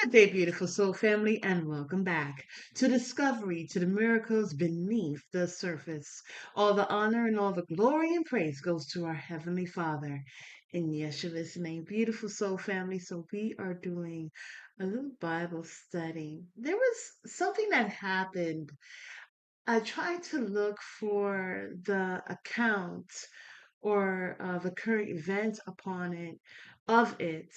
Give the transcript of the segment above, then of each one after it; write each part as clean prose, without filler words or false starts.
Good day, beautiful soul family, and welcome back to Discovery, to the miracles beneath the surface. All the honor and all the glory and praise goes to our Heavenly Father. In Yeshua's name, beautiful soul family. So, we are doing a little Bible study. There was something that happened. I tried to look for the account or the current event upon it, of it,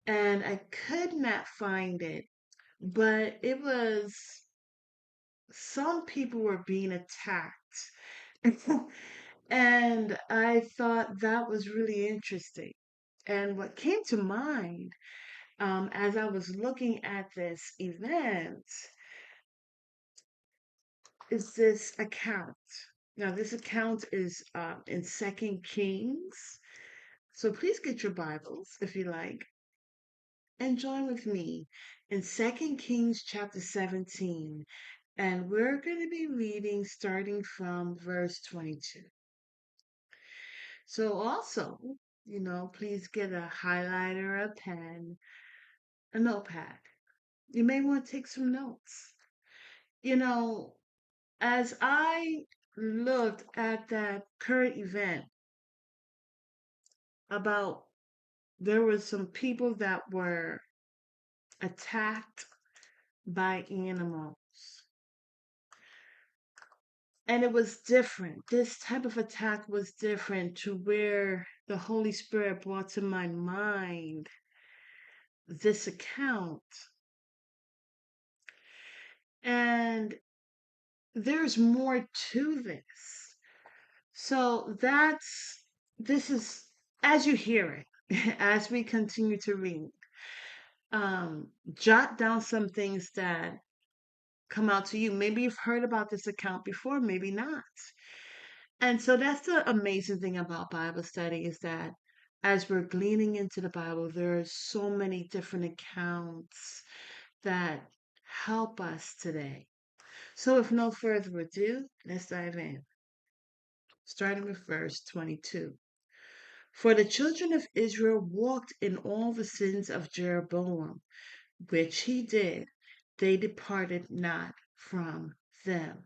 and I could not find it, but it was some people were being attacked. And I thought that was really interesting. And what came to mind as I was looking at this event is this account. Now, this account is in Second Kings. So please get your Bibles if you like and join with me in Second Kings chapter 17. And we're going to be reading starting from verse 22. So also, please get a highlighter, a pen, a notepad. You may want to take some notes. You know, as I looked at that current event about there were some people that were attacked by animals. And it was different. This type of attack was different to where the Holy Spirit brought to my mind this account. And there's more to this. So this is, as you hear it, as we continue to read, jot down some things that come out to you. Maybe you've heard about this account before, maybe not. And so that's the amazing thing about Bible study is that as we're gleaning into the Bible, there are so many different accounts that help us today. So, if no further ado, let's dive in. Starting with verse 22. For the children of Israel walked in all the sins of Jeroboam, which he did, they departed not from them,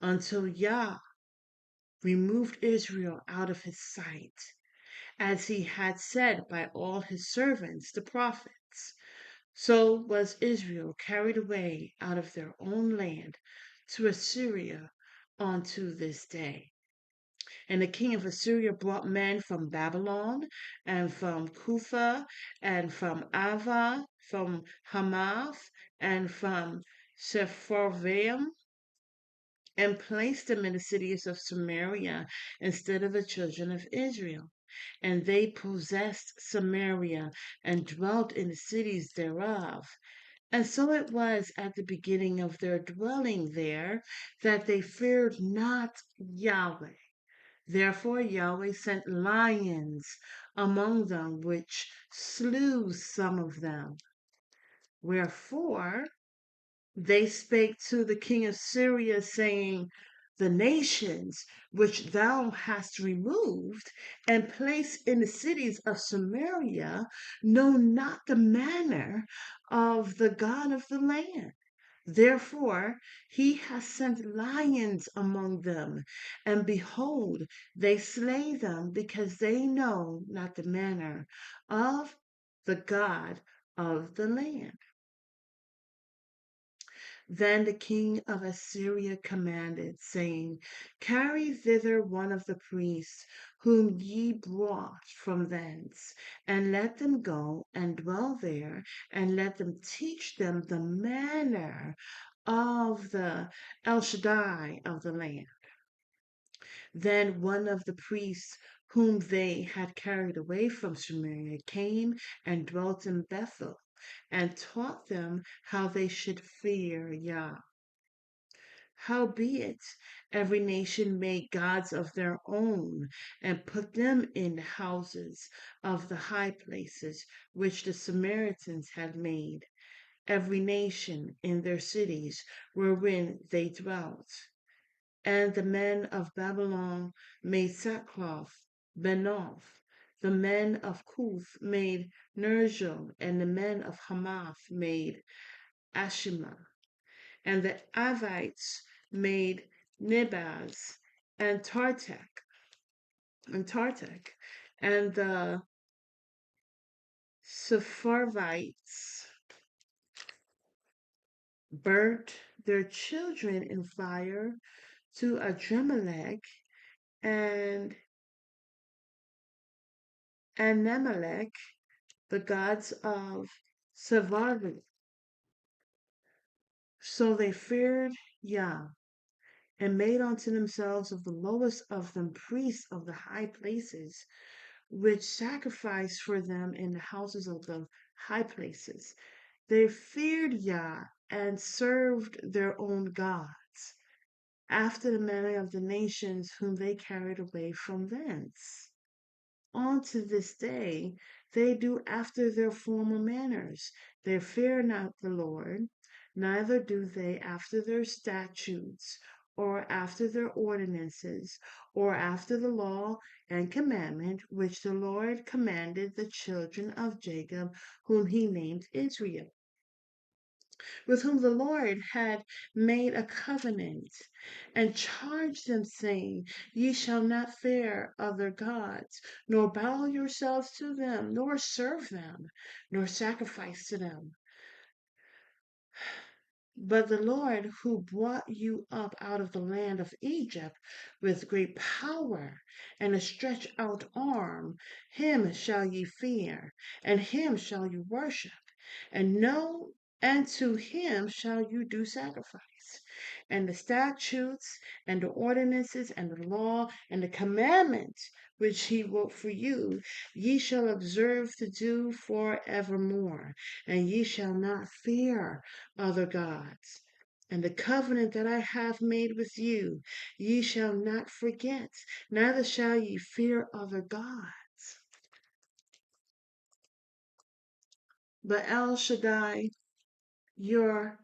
until Yah removed Israel out of his sight, as he had said by all his servants the prophets. So was Israel carried away out of their own land to Assyria unto this day. And the king of Assyria brought men from Babylon, and from Cutha, and from Ava, from Hamath, and from Sepharvaim, and placed them in the cities of Samaria instead of the children of Israel. And they possessed Samaria and dwelt in the cities thereof. And so it was at the beginning of their dwelling there that they feared not Yahweh. Therefore Yahweh sent lions among them, which slew some of them. Wherefore they spake to the king of Syria, saying, the nations which thou hast removed and placed in the cities of Samaria know not the manner of the God of the land. Therefore he has sent lions among them, and behold, they slay them, because they know not the manner of the God of the land. Then the king of Assyria commanded, saying, carry thither one of the priests whom ye brought from thence, and let them go and dwell there, and let them teach them the manner of the El Shaddai of the land. Then one of the priests whom they had carried away from Samaria came and dwelt in Bethel, and taught them how they should fear Yah. Howbeit, every nation made gods of their own, and put them in the houses of the high places which the Samaritans had made, every nation in their cities wherein they dwelt. And the men of Babylon made sackcloth, Benoth. The men of Cuth made Nergal, and the men of Hamath made Ashima, and the Avites made Nibaz and Tartak, and the Sepharvites burnt their children in fire to Adremelech and Nemelech, the gods of Sepharvaim. So they feared Yah, and made unto themselves of the lowest of them priests of the high places, which sacrificed for them in the houses of the high places. They feared Yah and served their own gods, after the manner of the nations whom they carried away from thence. On to this day they do after their former manners. They fear not the Lord, neither do they after their statutes, or after their ordinances, or after the law and commandment which the Lord commanded the children of Jacob, whom he named Israel, with whom the Lord had made a covenant, and charged them, saying, Ye shall not fear other gods, nor bow yourselves to them, nor serve them, nor sacrifice to them. But the Lord who brought you up out of the land of Egypt with great power and a stretched out arm, him shall ye fear, and him shall you worship, and to him shall you do sacrifice. And the statutes and the ordinances and the law and the commandments which he wrote for you, ye shall observe to do forevermore, and ye shall not fear other gods. And the covenant that I have made with you, ye shall not forget, neither shall ye fear other gods. But El Shaddai, your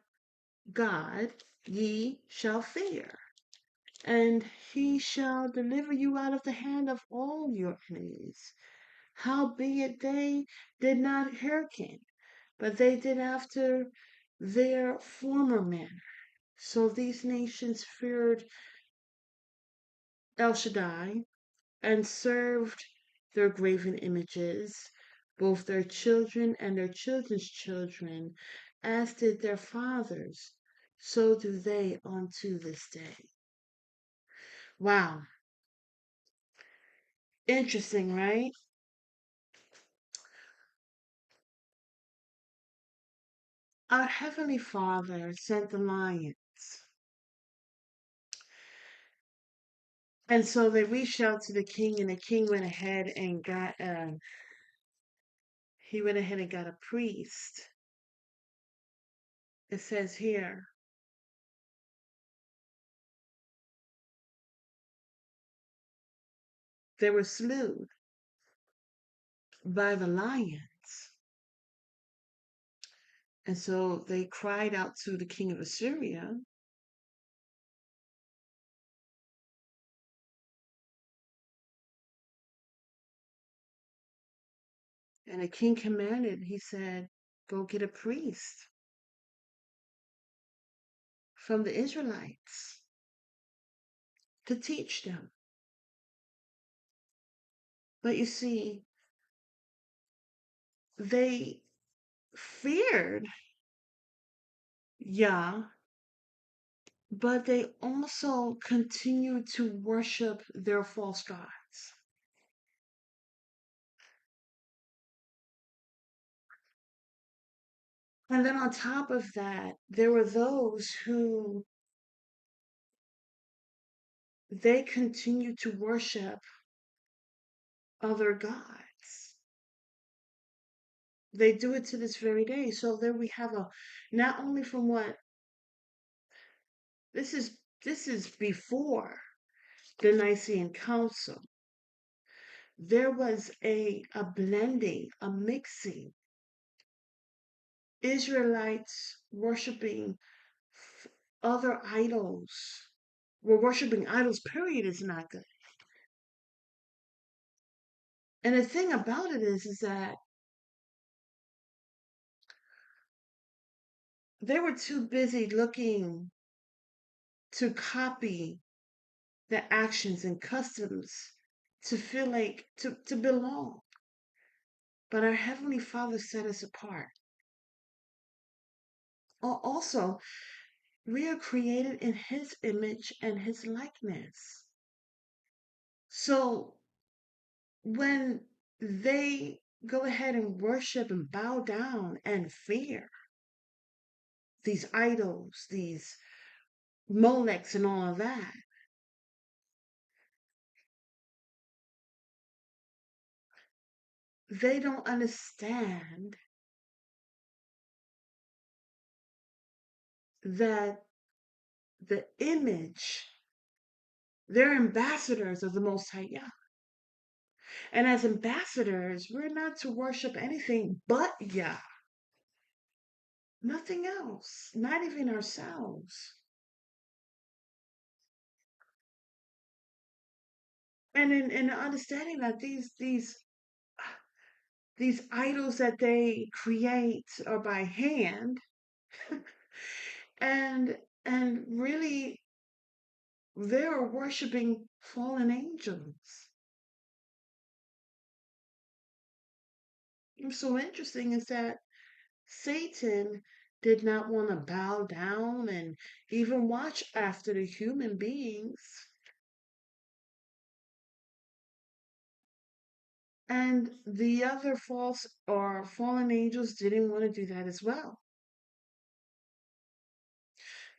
God, ye shall fear, and he shall deliver you out of the hand of all your enemies. Howbeit they did not hearken, but they did after their former manner. So these nations feared El Shaddai and served their graven images, both their children and their children's children, as did their fathers, so do they unto this day. Wow. Interesting, right? Our Heavenly Father sent the lions. And so they reached out to the king, and the king went ahead and got a priest. It says here, they were slew by the lions. And so they cried out to the king of Assyria, and the king commanded, he said, go get a priest from the Israelites to teach them. But you see, they feared Yah, but they also continued to worship their false gods. And then on top of that, there were those who they continued to worship other gods. They do it to this very day. So there we have not only from what this is before the Nicene Council. There was a blending, a mixing. Israelites worshiping other idols. Well, worshiping idols, period, is not good. And the thing about it is that They were too busy looking to copy the actions and customs to feel like to belong. But our Heavenly Father set us apart. Also, we are created in His image and His likeness. So when they go ahead and worship and bow down and fear these idols, these Molechs and all of that, they don't understand that the image, they're ambassadors of the Most High Yah. And as ambassadors, we're not to worship anything but Yah, nothing else, not even ourselves. And in understanding that these idols that they create are by hand, and really they are worshiping fallen angels. What's so interesting is that Satan did not want to bow down and even watch after the human beings. And the other false or fallen angels didn't want to do that as well.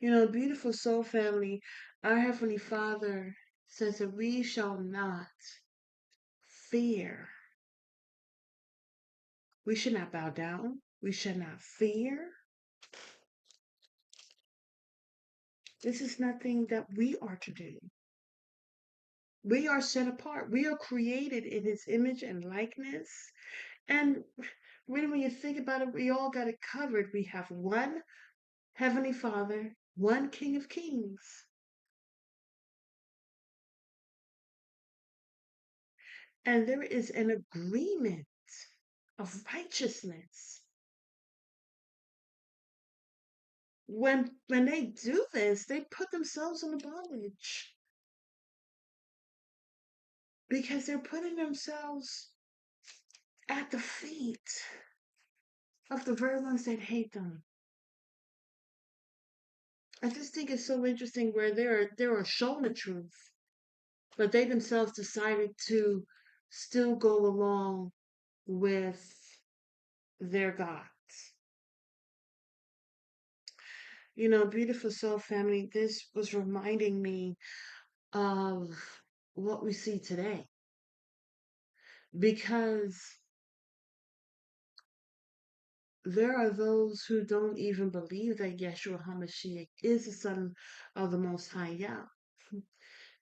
You know, beautiful soul family, our Heavenly Father says that we shall not fear. We should not bow down. We should not fear. This is nothing that we are to do. We are set apart. We are created in His image and likeness. And really, when you think about it, we all got it covered. We have one Heavenly Father, one King of Kings. And there is an agreement of righteousness. When they do this, they put themselves in bondage because they're putting themselves at the feet of the very ones that hate them. I just think it's so interesting where they are shown the truth, but they themselves decided to still go along with their gods. You know, beautiful soul family, this was reminding me of what we see today. Because there are those who don't even believe that Yeshua HaMashiach is the Son of the Most High Yah.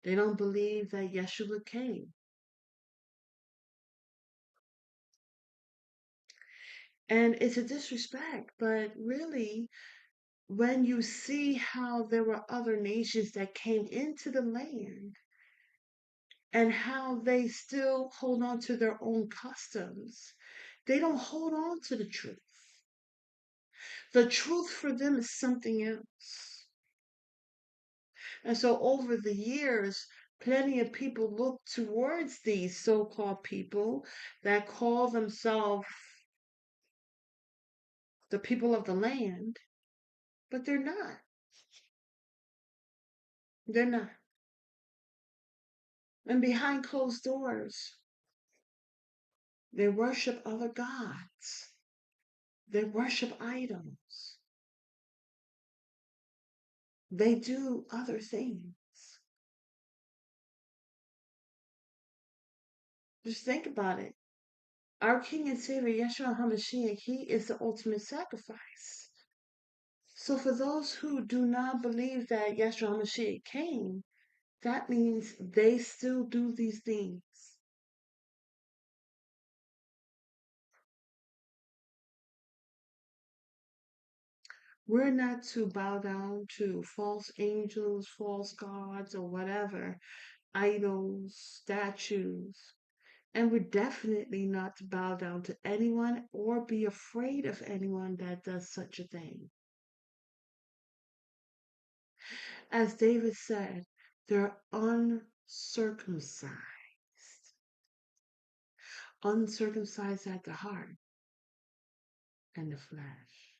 They don't believe that Yeshua came. And it's a disrespect, but really, when you see how there were other nations that came into the land and how they still hold on to their own customs, they don't hold on to the truth. The truth for them is something else. And so over the years, plenty of people look towards these so-called people that call themselves the people of the land, but they're not. They're not. And behind closed doors, they worship other gods. They worship idols. They do other things. Just think about it. Our King and Savior, Yeshua HaMashiach, He is the ultimate sacrifice. So for those who do not believe that Yeshua HaMashiach came, that means they still do these things. We're not to bow down to false angels, false gods, or whatever, idols, statues. And we're definitely not to bow down to anyone or be afraid of anyone that does such a thing. As David said, they're uncircumcised at the heart and the flesh.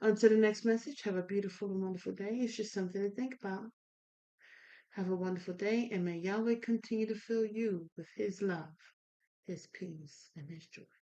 Until the next message, have a beautiful and wonderful day. It's just something to think about. Have a wonderful day, and may Yahweh continue to fill you with His love, His peace, and His joy.